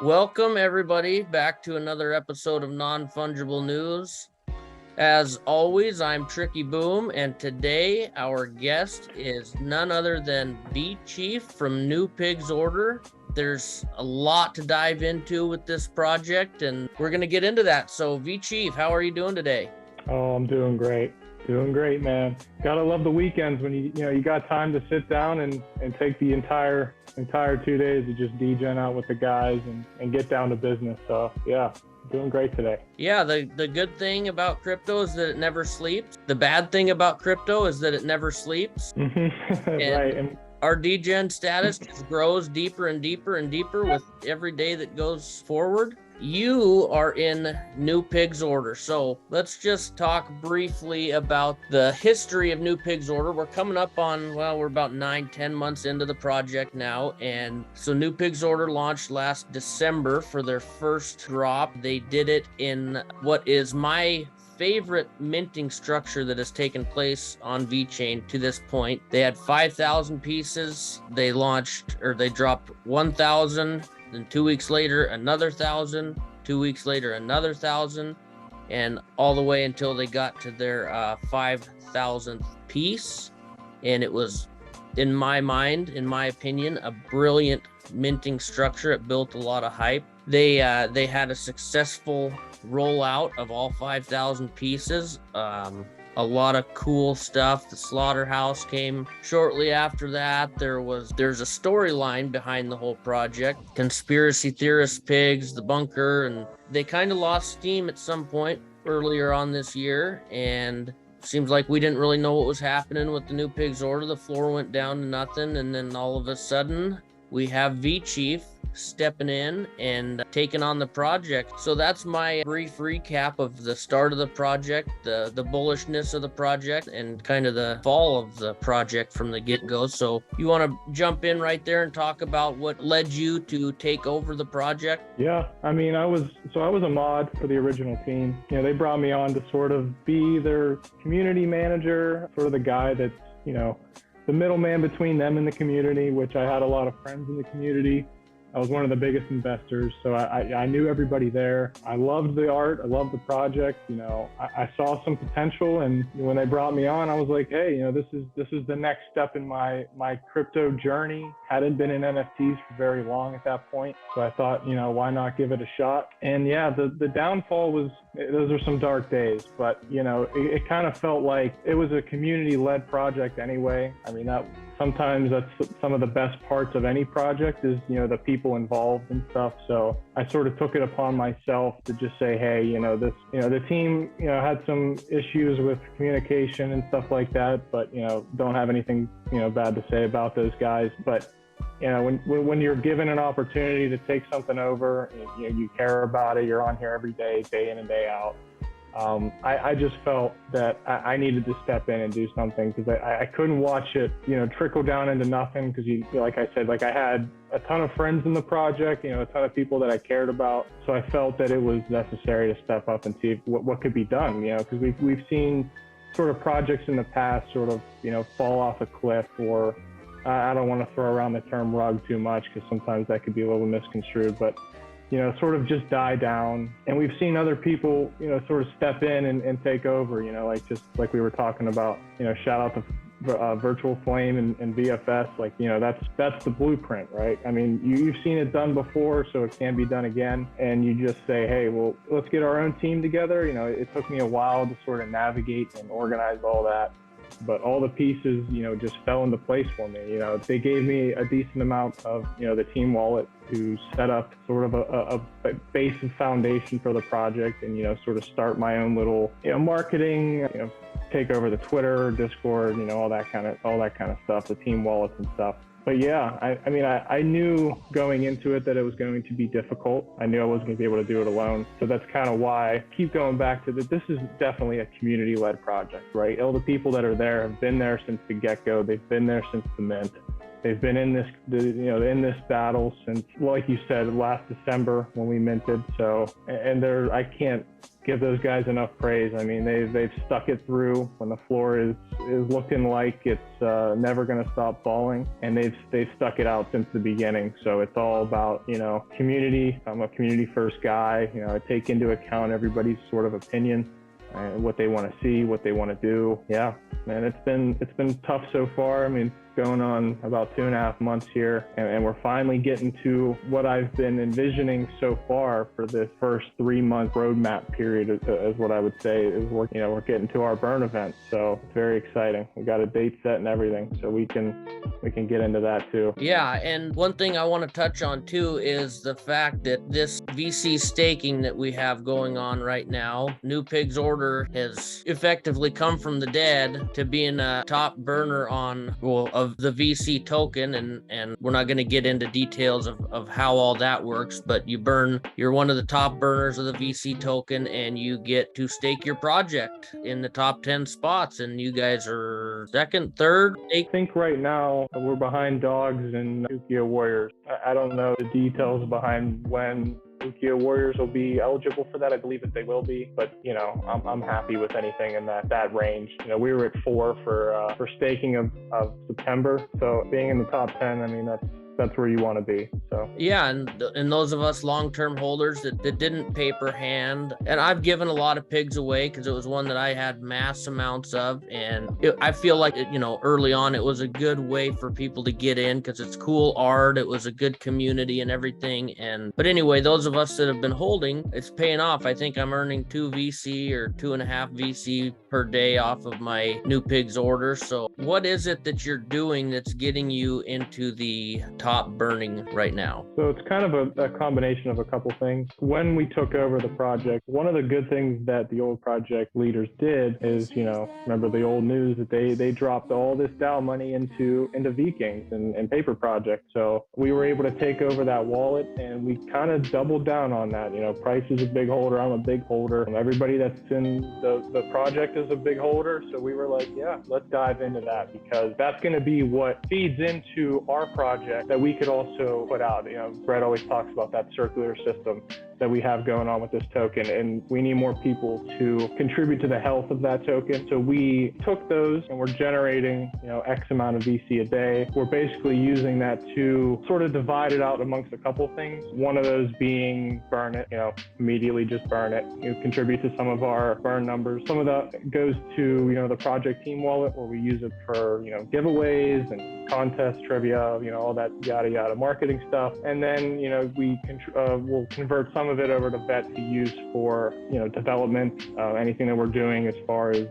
Welcome, everybody, back to another episode of Non-Fungible News. As always, I'm Tricky Boom, and today our guest is none other than VeChief from New Pigs Order. There's a lot to dive into with this project, and we're going to get into that. So, VeChief, how are you doing today? Oh, I'm doing great. Doing great, man. Gotta love the weekends when you got time to sit down and take the entire 2 days to just degen out with the guys and get down to business. So yeah, doing great today. Yeah, the good thing about crypto is that it never sleeps. The bad thing about crypto is that it never sleeps. Right. And our degen status just grows deeper and deeper and deeper with every day that goes forward. You are in New Pigs Order, so let's just talk briefly about the history of New Pigs Order. We're coming up on, we're about 9-10 months into the project now, and so New Pigs Order launched last December for their first drop. They did it in what is my favorite minting structure that has taken place on VeChain to this point. They had 5,000 pieces. They dropped 1,000. Then 2 weeks later, another 1,000. 2 weeks later, another 1,000, and all the way until they got to their 5,000th piece. And it was, in my mind, in my opinion, a brilliant minting structure. It built a lot of hype. They had a successful rollout of all 5,000 pieces. A lot of cool stuff. The slaughterhouse came shortly after that. There's a storyline behind the whole project. Conspiracy theorist pigs, the bunker, and they kind of lost steam at some point earlier on this year, and seems like we didn't really know what was happening with the New Pigs Order. The floor went down to nothing, and then all of a sudden we have VeChief stepping in and taking on the project. So that's my brief recap of the start of the project, the bullishness of the project, and kind of the fall of the project from the get-go. So you want to jump in right there and talk about what led you to take over the project? Yeah, I mean, I was a mod for the original team. They brought me on to sort of be their community manager, sort of the guy that's, the middleman between them and the community, which I had a lot of friends in the community. I was one of the biggest investors, so I knew everybody there. I loved the art. I loved the project. I saw some potential, and when they brought me on, I was like, hey, this is the next step in my crypto journey. Hadn't been in NFTs for very long at that point, so I thought, why not give it a shot? And yeah, the downfall was, those are some dark days, but it kind of felt like it was a community-led project anyway. I mean, sometimes that's some of the best parts of any project is, the people involved and stuff. So I sort of took it upon myself to just say, hey, the team, had some issues with communication and stuff like that, but, don't have anything, bad to say about those guys. But, when you're given an opportunity to take something over, you care about it, you're on here every day, day in and day out. I just felt that I needed to step in and do something, because I couldn't watch it, trickle down into nothing. Because like I said, I had a ton of friends in the project, a ton of people that I cared about. So I felt that it was necessary to step up and see what could be done, because we've seen sort of projects in the past sort of, fall off a cliff, or I don't want to throw around the term rug too much, because sometimes that could be a little misconstrued, but sort of just die down. And we've seen other people, sort of step in and take over, just like we were talking about, shout out to Virtual Flame and VFS, that's the blueprint, right? I mean, you've seen it done before, so it can be done again. And you just say, hey, well, let's get our own team together. It took me a while to sort of navigate and organize all that, but all the pieces, just fell into place for me. They gave me a decent amount of, the team wallet to set up sort of a base and foundation for the project, and, sort of start my own little, marketing, take over the Twitter, Discord, all that kind of stuff, the team wallets and stuff. But yeah, I knew going into it that it was going to be difficult. I knew I wasn't going to be able to do it alone. So that's kind of why I keep going back to that. This is definitely a community-led project, right? All the people that are there have been there since the get-go. They've been there since the mint. They've been in this battle since, like you said, last December when we minted. So, and I can't give those guys enough praise. I mean, they've stuck it through when the floor is looking like it's never going to stop falling, and they've stuck it out since the beginning. So it's all about, community. I'm a community first guy. I take into account everybody's sort of opinion and what they want to see, what they want to do. Yeah, man, it's been tough so far. I mean, going on about 2.5 months here, and we're finally getting to what I've been envisioning so far for this first 3-month roadmap period, is what I would say is we're getting to our burn event. So it's very exciting. We got a date set and everything, so we can get into that too. Yeah, and one thing I want to touch on too is the fact that this VC staking that we have going on right now, New Pig's Order has effectively come from the dead to being a top burner of the VC token, and we're not going to get into details of how all that works, but you're one of the top burners of the VC token, and you get to stake your project in the top 10 spots, and you guys are second, third. I think right now we're behind Dogs and Ukiyo Warriors. I don't know the details behind when Ukiyo Warriors will be eligible for that. I believe that they will be, but I'm happy with anything in that range. We were at 4 for staking of September, so being in the top 10, I mean, that's where you want to be. So yeah, and those of us long-term holders that didn't paper hand, and I've given a lot of pigs away because it was one that I had mass amounts of, and I feel like early on it was a good way for people to get in because it's cool art, it was a good community and everything. But anyway, those of us that have been holding, it's paying off. I think I'm earning 2 VC or 2.5 VC per day off of my New Pig's Order. So what is it that you're doing that's getting you into the top burning right now? So it's kind of a combination of a couple things. When we took over the project, one of the good things that the old project leaders did is, remember the old news that they dropped all this DAO money into VKings and paper projects. So we were able to take over that wallet, and we kind of doubled down on that. Price is a big holder. I'm a big holder. Everybody that's in the project is a big holder. So we were like, yeah, let's dive into that, because that's going to be what feeds into our project that we could also put out. Brett always talks about that circular system that we have going on with this token, and we need more people to contribute to the health of that token. So we took those, and we're generating, X amount of VC a day. We're basically using that to sort of divide it out amongst a couple things. One of those being burn it, immediately just burn it. Contribute to some of our burn numbers. Some of that goes to, the project team wallet, where we use it for, giveaways and contests, trivia, all that yada yada marketing stuff. And then, we'll convert some of it over to VET to use for, development, anything that we're doing as far as,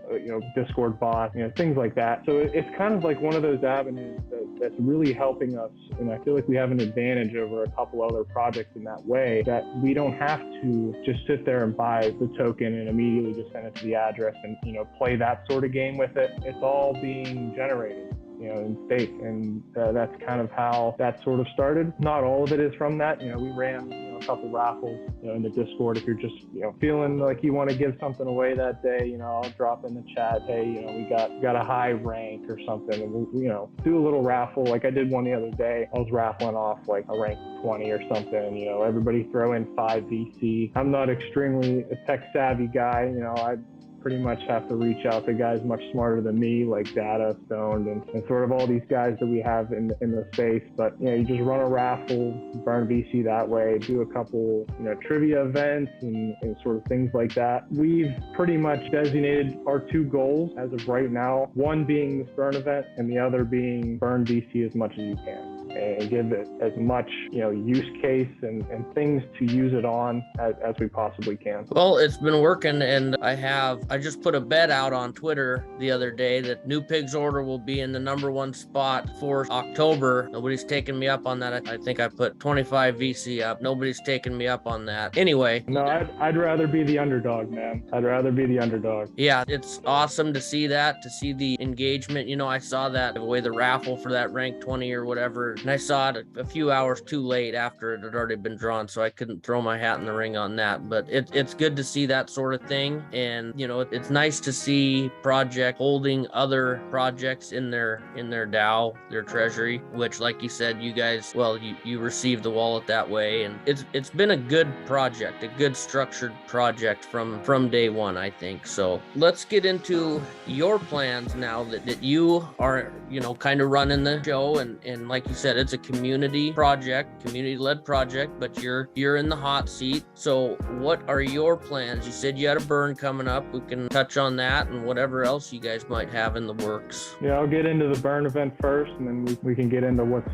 Discord bot, things like that. So it's kind of like one of those avenues that's really helping us. And I feel like we have an advantage over a couple other projects in that way, that we don't have to just sit there and buy the token and immediately just send it to the address and, play that sort of game with it. It's all being generated, in stake. And that's kind of how that sort of started. Not all of it is from that. We ran a couple raffles, in the Discord. If you're just, feeling like you want to give something away that day, I'll drop in the chat, hey, we got a high rank or something, and we'll, do a little raffle. Like I did one the other day. I was raffling off like a rank 20 or something, and, everybody throw in 5 VC. I'm not extremely a tech savvy guy. I pretty much have to reach out to guys much smarter than me, like Data, Stoned, and sort of all these guys that we have in the space. But, you just run a raffle, burn VC that way, do a couple, trivia events and sort of things like that. We've pretty much designated our 2 goals as of right now, one being this burn event and the other being burn VC as much as you can, and give it as much, use case and things to use it on as we possibly can. Well, it's been working, and I just put a bet out on Twitter the other day that New Pig's Order will be in the #1 spot for October. Nobody's taken me up on that. I think I put 25 VC up. Nobody's taken me up on that. Anyway. No, I'd rather be the underdog, man. I'd rather be the underdog. Yeah, it's awesome to see that, to see the engagement. I saw that the way the raffle for that rank 20 or whatever and I saw it a few hours too late after it had already been drawn, so I couldn't throw my hat in the ring on that. But it's good to see that sort of thing, and it's nice to see project holding other projects in their DAO, their treasury, which, like you said, you guys, well, you received the wallet that way, and it's been a good project, a good structured project from day one, I think. So let's get into your plans now that you are kind of running the show, and like you said, it's a community project, community-led project, but you're in the hot seat. So what are your plans? You said you had a burn coming up. We can touch on that and whatever else you guys might have in the works. Yeah, I'll get into the burn event first, and then we can get into what's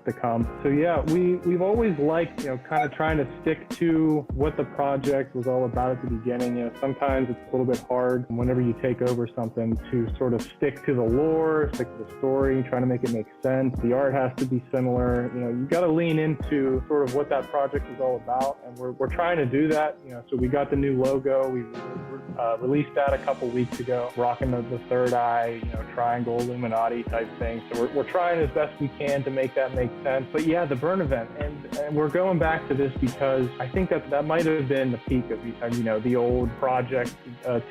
to come. So yeah, we've always liked kind of trying to stick to what the project was all about at the beginning. Sometimes it's a little bit hard whenever you take over something to sort of stick to the lore, stick to the story, trying to make it make sense. The art has to be similar. You got to lean into sort of what that project is all about, and we're trying to do that. So we got the new logo. We released that a couple weeks ago, rocking the third eye, triangle Illuminati type thing. So we're trying as best we can to make that make sense. But yeah, the burn event, and we're going back to this because I think that might have been the peak of the old project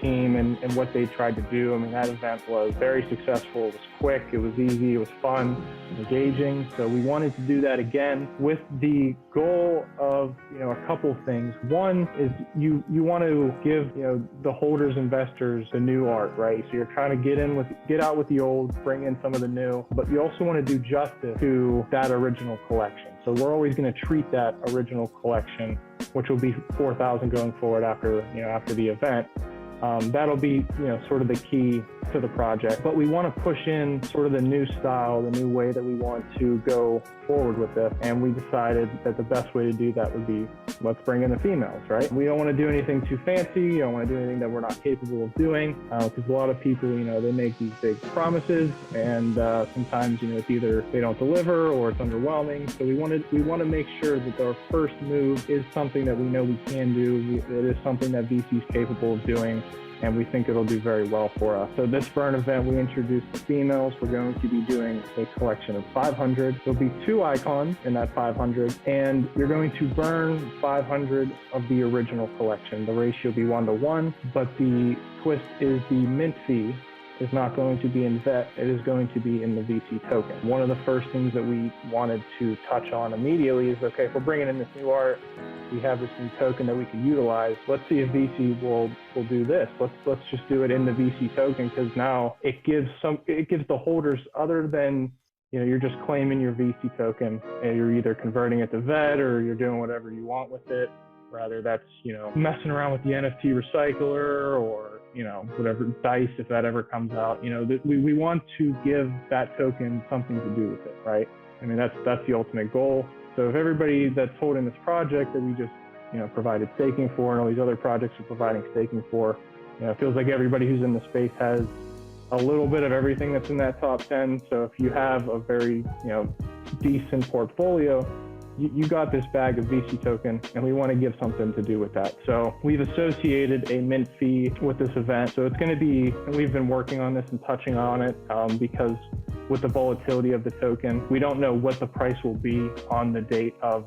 team and what they tried to do. I mean, that event was very successful. It was quick, it was easy, it was fun, engaging. So we wanted to do that again with the goal of a couple things. One is you want to give the holders, investors, the new art, right? So you're trying to get out with the old, bring in some of the new, but you also want to do justice to that original collection. So we're always going to treat that original collection, which will be 4,000 going forward after the event. That'll be sort of the key to the project, but we want to push in sort of the new style, the new way that we want to go forward with this. And we decided that the best way to do that would be, let's bring in the females, right? We don't want to do anything too fancy. Don't want to do anything that we're not capable of doing, because a lot of people, they make these big promises, and sometimes, it's either they don't deliver or it's underwhelming. So we want to make sure that our first move is something that we know we can do. It is something that VC is capable of doing, and we think it'll do very well for us. So this burn event, we introduced the females. We're going to be doing a collection of 500. There'll be 2 icons in that 500, and you're going to burn 500 of the original collection. The ratio will be 1-to-1, but the twist is the mint fee is not going to be in VET, it is going to be in the VC token. One of the first things that we wanted to touch on immediately is, okay, if we're bringing in this new art, we have this new token that we can utilize. Let's see if VC will do this. Let's just do it in the VC token, because now it gives the holders, other than you're just claiming your VC token and you're either converting it to VET or you're doing whatever you want with it. Rather that's messing around with the NFT recycler or whatever dice, if that ever comes out. We want to give that token something to do with it, right? I mean, that's the ultimate goal. So if everybody that's holding this project that we just provided staking for, and all these other projects are providing staking for, it feels like everybody who's in the space has a little bit of everything that's in that top 10. So if you have a very decent portfolio, you got this bag of VC token, and we want to give something to do with that. So we've associated a mint fee with this event. So it's going to be, and we've been working on this and touching on it because with the volatility of the token, we don't know what the price will be on the date of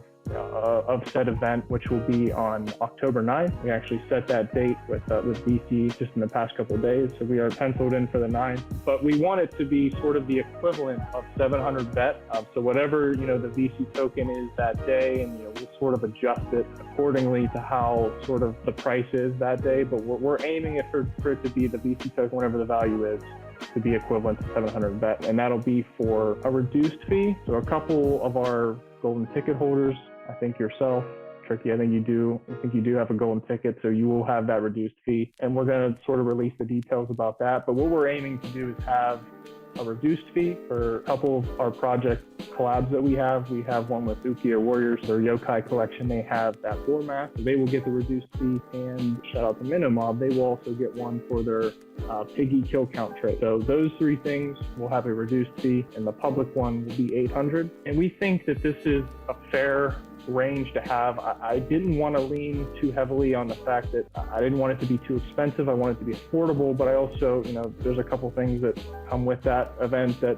said event, which will be on October 9th. We actually set that date with VC just in the past couple of days. So we are penciled in for the 9th, but we want it to be sort of the equivalent of 700 VET. So whatever, the VC token is that day, and, we'll sort of adjust it accordingly to how sort of the price is that day. But we're aiming for it to be the VC token, whatever the value is, to be equivalent to 700 VET. And that'll be for a reduced fee. So a couple of our golden ticket holders, I think yourself, Tricky, I think you do have a golden ticket, so you will have that reduced fee. And we're going to sort of release the details about that. But what we're aiming to do is have a reduced fee for a couple of our project collabs that we have. We have one with Ukiyo Warriors, their Yokai collection. They have that format, so they will get the reduced fee. And shout out to Minomob, they will also get one for their Piggy kill count trade. So those 3 things will have a reduced fee, and the public one will be 800. And we think that this is a fair range to have. I didn't want to lean too heavily on the fact that I didn't want it to be too expensive. I want it to be affordable, but I also, there's a couple things that come with that event that,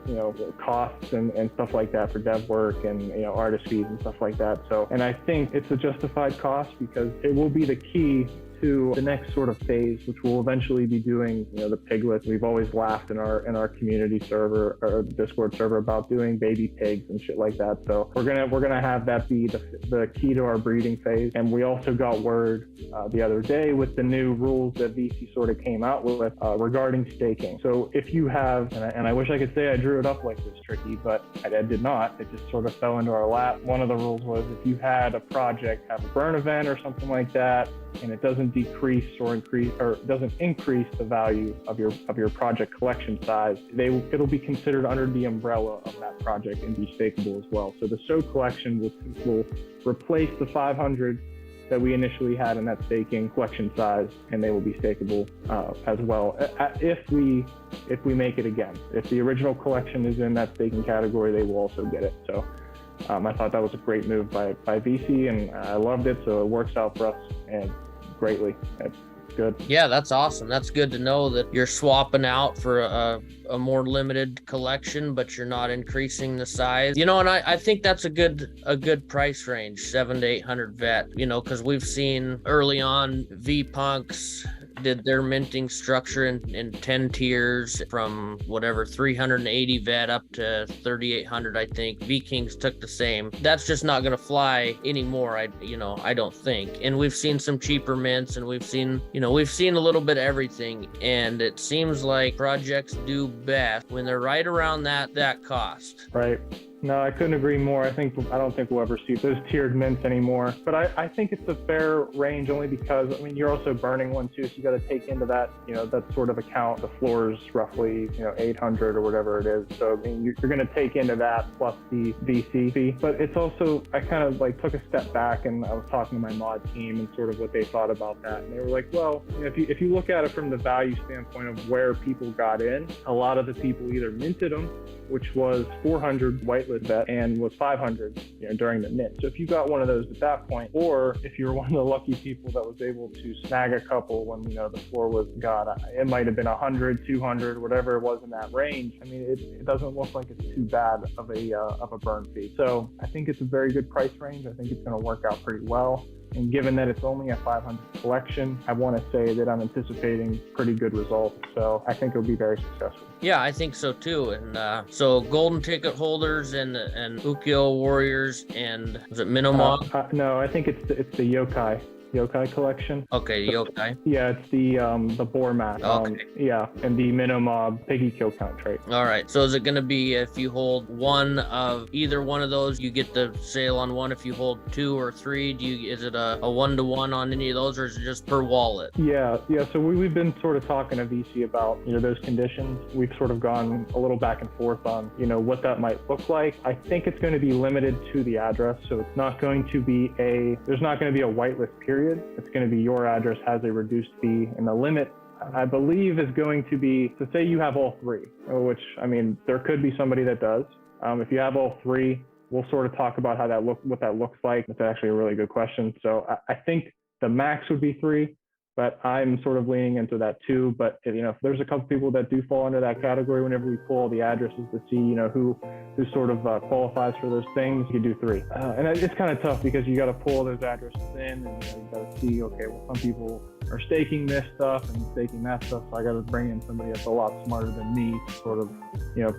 costs and stuff like that for dev work and, artist fees and stuff like that. So, and I think it's a justified cost because it will be the key to the next sort of phase, which we'll eventually be doing, the piglets. We've always laughed in our community server or Discord server about doing baby pigs and shit like that. So we're gonna have that be the key to our breeding phase. And we also got word the other day with the new rules that VC sort of came out with regarding staking. So if you have, and I wish I could say I drew it up like this, Tricky, but I did not. It just sort of fell into our lap. One of the rules was if you had a project have a burn event or something like that, and it doesn't decrease or increase, or doesn't increase the value of your project collection size, it'll be considered under the umbrella of that project and be stakeable as well. So the SO collection will replace the 500 that we initially had in that staking collection size, and they will be stakeable as well if we make it again. If the original collection is in that staking category, they will also get it. So I thought that was a great move by VC, and I loved it. So it works out for us and greatly. That's good. Yeah, that's awesome. That's good to know that you're swapping out for a more limited collection, but you're not increasing the size. And I think that's a good price range, 700 to 800 vet. Because we've seen early on VPunks did their minting structure in 10 tiers from whatever 380 vet up to 3800. I think VKings took the same. That's just not going to fly anymore. I don't think. And we've seen some cheaper mints, and we've seen a little bit of everything, and it seems like projects do best when they're right around that cost. Right. No, I couldn't agree more. I don't think we'll ever see those tiered mints anymore. But I think it's a fair range only because, you're also burning one too. So you got to take into that, that sort of account. The floor is roughly, 800 or whatever it is. So, you're going to take into that plus the VC fee. But it's also, I kind of took a step back and I was talking to my mod team and sort of what they thought about that. And they were like, well, if you look at it from the value standpoint of where people got in, a lot of the people either minted them, which was 400 whitelist vet, and was 500 during the mint. So if you got one of those at that point, or if you're one of the lucky people that was able to snag a couple when the floor was, it might have been 100, 200, whatever it was in that range. It doesn't look like it's too bad of a burn fee. So I think it's a very good price range. I think it's going to work out pretty well. And given that it's only a 500 collection, I want to say that I'm anticipating pretty good results. So I think it'll be very successful. Yeah, I think so too. And so golden ticket holders and Ukiyo warriors and was it Minomob? No, I think it's the yokai collection. Okay, yokai. Yeah, it's the boar mat. Okay. Yeah, and the Minomob piggy kill count trait. All right. So is it going to be if you hold one of either one of those, you get the sale on one? If you hold 2 or 3, is it a 1-to-1 on any of those, or is it just per wallet? Yeah. So we've been sort of talking to VC about those conditions. We've sort of gone a little back and forth on what that might look like. I think it's going to be limited to the address, so it's not going to be there's not going to be a whitelist period. It's going to be your address has a reduced fee, and the limit, I believe, is going to be to say you have all 3, which there could be somebody that does. If you have all 3, we'll sort of talk about what that looks like. That's actually a really good question. So I think the max would be 3, but I'm sort of leaning into that too. But if there's a couple people that do fall under that category, whenever we pull all the addresses to see who sort of qualifies for those things, you do 3. And it's kind of tough because you got to pull those addresses in, and you got to see, okay, well, some people are staking this stuff and staking that stuff, so I got to bring in somebody that's a lot smarter than me to sort of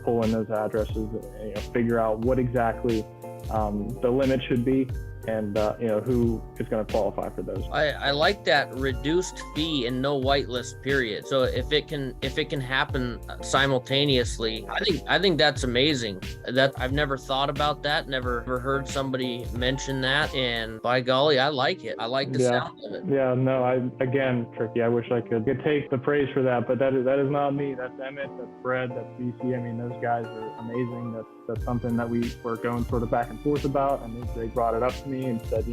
pull in those addresses and figure out what exactly the limit should be, and who is going to qualify for those. I like that reduced fee and no whitelist period. So if it can happen simultaneously, I think that's amazing. That I've never thought about that, never heard somebody mention that, and by golly, I like it. I like the sound of it. Yeah, no, again, Tricky, I wish I could take the praise for that, but that is not me. That's Emmett, that's Fred, that's VC. Those guys are amazing. That's something that we were going sort of back and forth about, and they brought it up to me and said,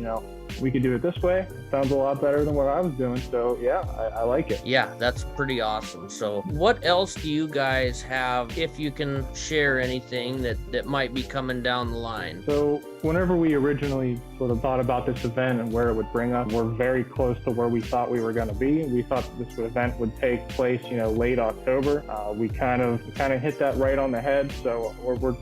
we could do it this way. It sounds a lot better than what I was doing. So yeah, I like it. Yeah, that's pretty awesome. So what else do you guys have, if you can share anything that might be coming down the line? So whenever we originally sort of thought about this event and where it would bring us, we're very close to where we thought we were going to be. We thought that this event would take place, late October. We kind of hit that right on the head. So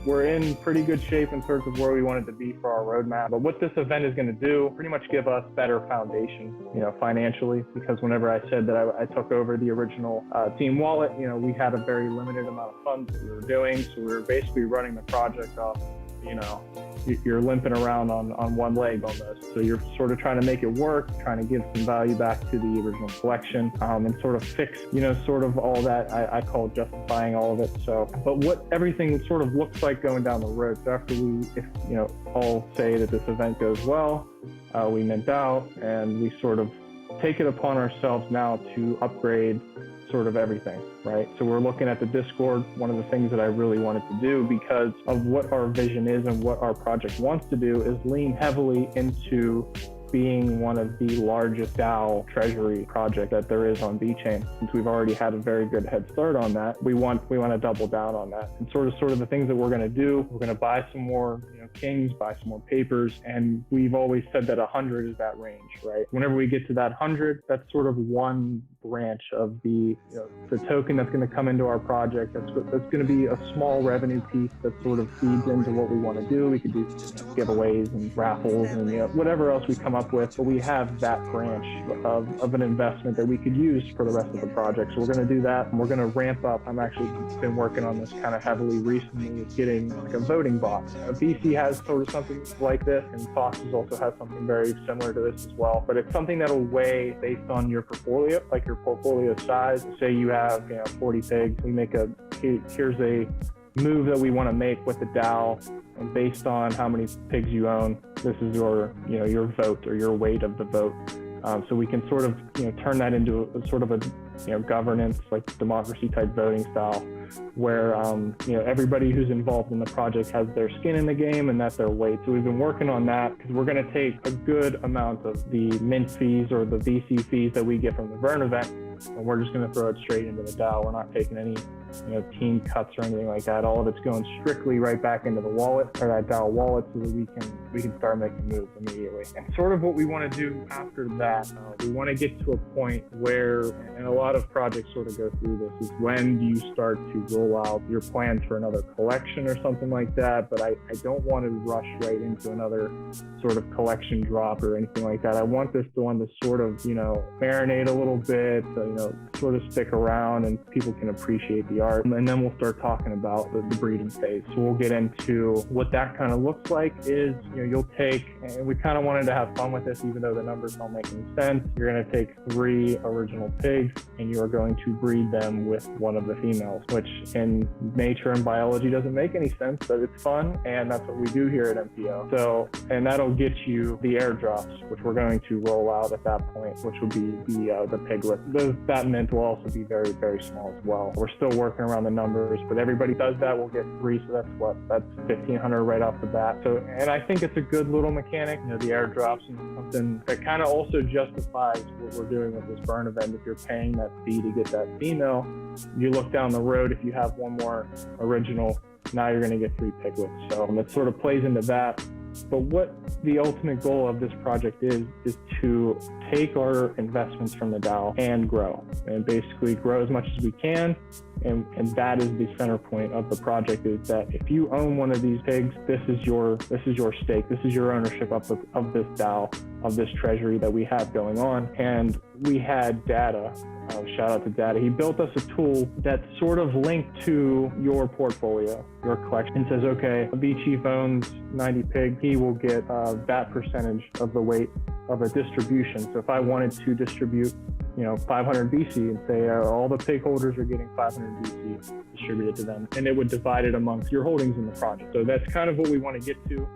we're in pretty good shape in terms of where we wanted to be for our roadmap. But what this event is going to do, pretty much give us better foundation, financially, because whenever I said that I took over the original team wallet, we had a very limited amount of funds that we were doing. So we were basically running the project off, you're limping around on one leg almost. So you're sort of trying to make it work, trying to give some value back to the original collection, and sort of fix, sort of all that. I call it justifying all of it. So, but what everything sort of looks like going down the road. So after all say that this event goes well, we mint out and we sort of take it upon ourselves now to upgrade sort of everything, right? So we're looking at the Discord. One of the things that I really wanted to do, because of what our vision is and what our project wants to do, is lean heavily into being one of the largest DAO treasury project that there is on VeChain. Since we've already had a very good head start on that, we want to double down on that. And sort of the things that we're going to do, we're going to buy some more kings, buy some more papers, and we've always said that 100 is that range, right? Whenever we get to that 100, that's sort of one branch of the token that's going to come into our project. That's going to be a small revenue piece that sort of feeds into what we want to do. We could do giveaways and raffles and whatever else we come up with, but we have that branch of an investment that we could use for the rest of the project. So we're going to do that, and we're going to ramp up. I'm actually been working on this kind of heavily recently, with getting like a voting bot. VC has sort of something like this, and Foxes also has something very similar to this as well. But it's something that'll weigh based on your portfolio, like your portfolio size. Say you have 40 pigs, we make here's a move that we want to make with the DAO, and based on how many pigs you own, this is your vote or your weight of the vote. So we can sort of turn that into a sort of a governance, like democracy type voting style, where everybody who's involved in the project has their skin in the game, and that's their weight. So we've been working on that, because we're going to take a good amount of the mint fees or the VC fees that we get from the burn event, and we're just going to throw it straight into the DAO. We're not taking any team cuts or anything like that. All of it's going strictly right back into the wallet, or that DAO wallet, so that we can start making moves immediately. And sort of what we want to do after that, we want to get to a point where, and a lot of projects sort of go through this, is when do you start to roll out your plans for another collection or something like that. But I don't want to rush right into another sort of collection drop or anything like that. I want this one to sort of marinate a little bit, sort of stick around, and people can appreciate the art. And then we'll start talking about the breeding phase. So we'll get into what that kind of looks like. Is you'll take, and we kind of wanted to have fun with this, even though the numbers don't make any sense. You're going to take 3 original pigs, and you are going to breed them with one of the females, which in nature and biology doesn't make any sense, but it's fun, and that's what we do here at MPO. So, and that'll get you the airdrops, which we're going to roll out at that point, which will be the piglet. That mint will also be very, very small as well. We're still working around the numbers, but everybody does that. We'll get 3, so that's 1,500 right off the bat. So, and I think it's a good little mechanic, the airdrops, and something that kind of also justifies what we're doing with this burn event. If you're paying that fee to get that female, you look down the road, if you have one more original, now you're going to get 3 piglets. So that sort of plays into that. But what the ultimate goal of this project is to take our investments from the DAO and grow, and basically grow as much as we can. And that is the center point of the project, is that if you own one of these pigs, this is your stake. This is your ownership of this DAO, of this treasury that we have going on. And we had Data. Shout out to Data. He built us a tool that's sort of linked to your portfolio, your collection, and says, okay, VeChief owns 90 pigs. He will get that percentage of the weight of a distribution. So if I wanted to distribute, 500 VC, and say all the pig holders are getting 500 VC distributed to them, and it would divide it amongst your holdings in the project. So that's kind of what we want to get to.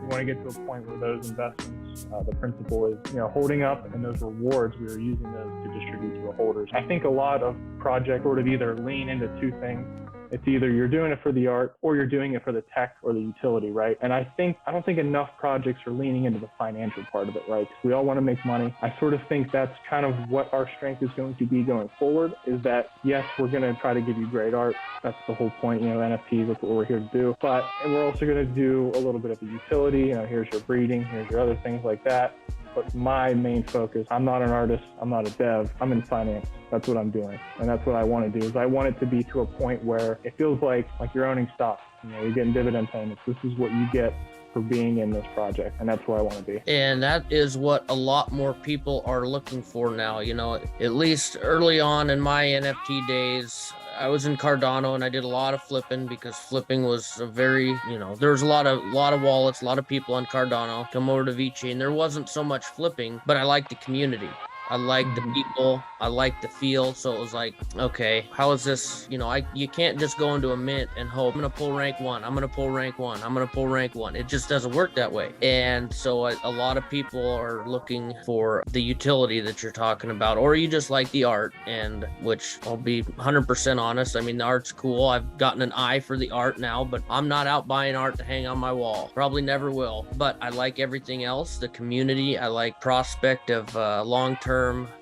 We want to get to a point where those investments, the principal is, holding up, and those rewards, we are using those to distribute to the holders. I think a lot of projects sort of either lean into 2 things. It's either you're doing it for the art or you're doing it for the tech or the utility, right? And I don't think enough projects are leaning into the financial part of it, right? 'Cause we all want to make money. I sort of think that's kind of what our strength is going to be going forward, is that, yes, we're going to try to give you great art. That's the whole point, NFTs, that's what we're here to do. But we're also going to do a little bit of the utility, here's your breeding, here's your other things like that. But my main focus, I'm not an artist, I'm not a dev, I'm in finance. That's what I'm doing. And that's what I want to do, is I want it to be to a point where it feels like you're owning stock. You're getting dividend payments. This is what you get for being in this project. And that's where I want to be. And that is what a lot more people are looking for now. At least early on in my NFT days, I was in Cardano and I did a lot of flipping, because flipping was a very, there was a lot of wallets, a lot of people on Cardano. Come over to VeChain, there wasn't so much flipping, but I liked the community. I like the people, I like the feel. So it was like, okay, how is this? You can't just go into a mint and hope, I'm going to pull rank one, I'm going to pull rank one, I'm going to pull rank one. It just doesn't work that way. And so a lot of people are looking for the utility that you're talking about, or you just like the art, and which I'll be 100% honest. I mean, the art's cool. I've gotten an eye for the art now, but I'm not out buying art to hang on my wall. Probably never will. But I like everything else, the community. I like prospect of long-term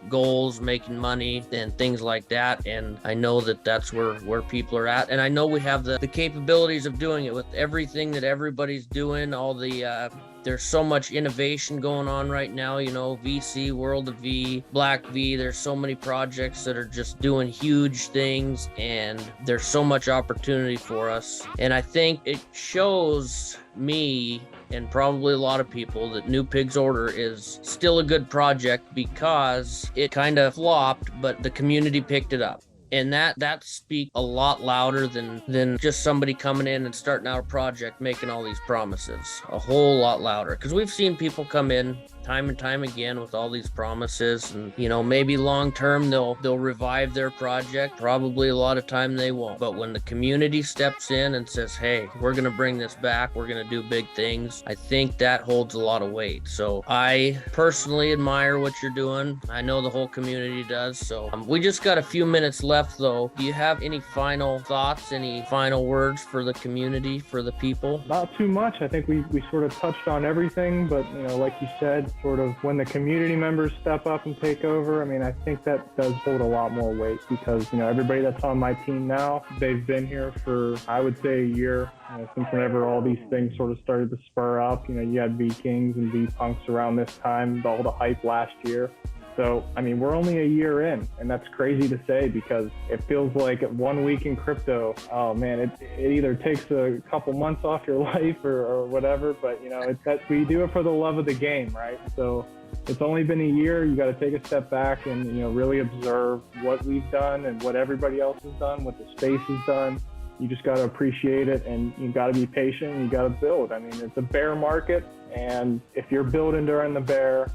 goals, making money and things like that. And I know that that's where people are at. And I know we have the capabilities of doing it with everything that everybody's doing, all the there's so much innovation going on right now, VC, World of V, Black V. There's so many projects that are just doing huge things, and there's so much opportunity for us. And I think it shows me, and probably a lot of people, that New Pig's Order is still a good project, because it kind of flopped, but the community picked it up. And that speaks a lot louder than just somebody coming in and starting out a project making all these promises. A whole lot louder, because we've seen people come in time and time again with all these promises, and maybe long term they'll revive their project. Probably a lot of time they won't. But when the community steps in and says, hey, we're gonna bring this back, we're gonna do big things, I think that holds a lot of weight. So I personally admire what you're doing. I know the whole community does. So we just got a few minutes left though. Do you have any final thoughts, any final words for the community, for the people? Not too much. I think we sort of touched on everything, but like you said, sort of when the community members step up and take over, I think that does hold a lot more weight, because everybody that's on my team now, they've been here for, I would say, a year, since whenever all these things sort of started to spur up. You had V Kings and V Punks around this time, all the hype last year. So, we're only a year in, and that's crazy to say, because it feels like 1 week in crypto, oh man, it either takes a couple months off your life or whatever, but it's that we do it for the love of the game, right? So it's only been a year. You got to take a step back and, really observe what we've done and what everybody else has done, what the space has done. You just got to appreciate it, and you got to be patient, and you got to build. It's a bear market, and if you're building during the bear,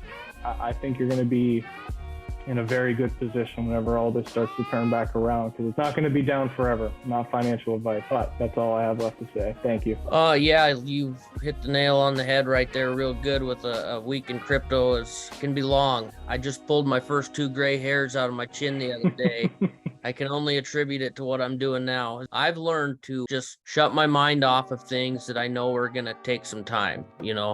I think you're going to be in a very good position whenever all this starts to turn back around, because it's not going to be down forever. Not financial advice, but that's all I have left to say. Thank you. Yeah, you hit the nail on the head right there real good with a week in crypto can be long. I just pulled my first 2 gray hairs out of my chin the other day. I can only attribute it to what I'm doing now. I've learned to just shut my mind off of things that I know are going to take some time.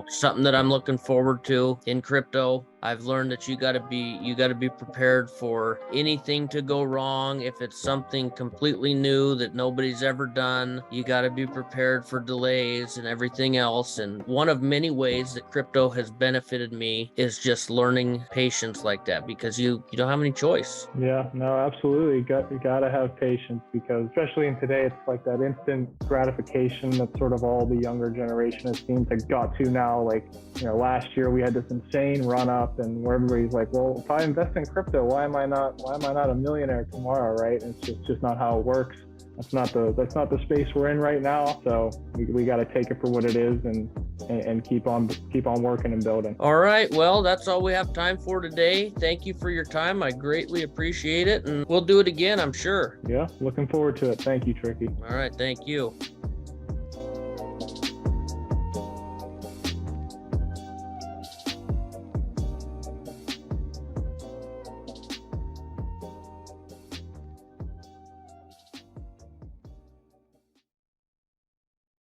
Something that I'm looking forward to in crypto. I've learned that you got to be prepared for anything to go wrong. If it's something completely new that nobody's ever done, you got to be prepared for delays and everything else. And one of many ways that crypto has benefited me is just learning patience like that, because you don't have any choice. Yeah, no, absolutely. You got to have patience, because especially in today, it's like that instant gratification that sort of all the younger generation has seemed to got to now. Like, last year we had this insane run up, and where everybody's like, well, if I invest in crypto, why am I not a millionaire tomorrow, right? And it's just not how it works. That's not the space we're in right now. So we got to take it for what it is, and keep on working and building. All right. Well, that's all we have time for today. Thank you for your time. I greatly appreciate it, and we'll do it again, I'm sure. Yeah, looking forward to it. Thank you, Tricky. All right. Thank you.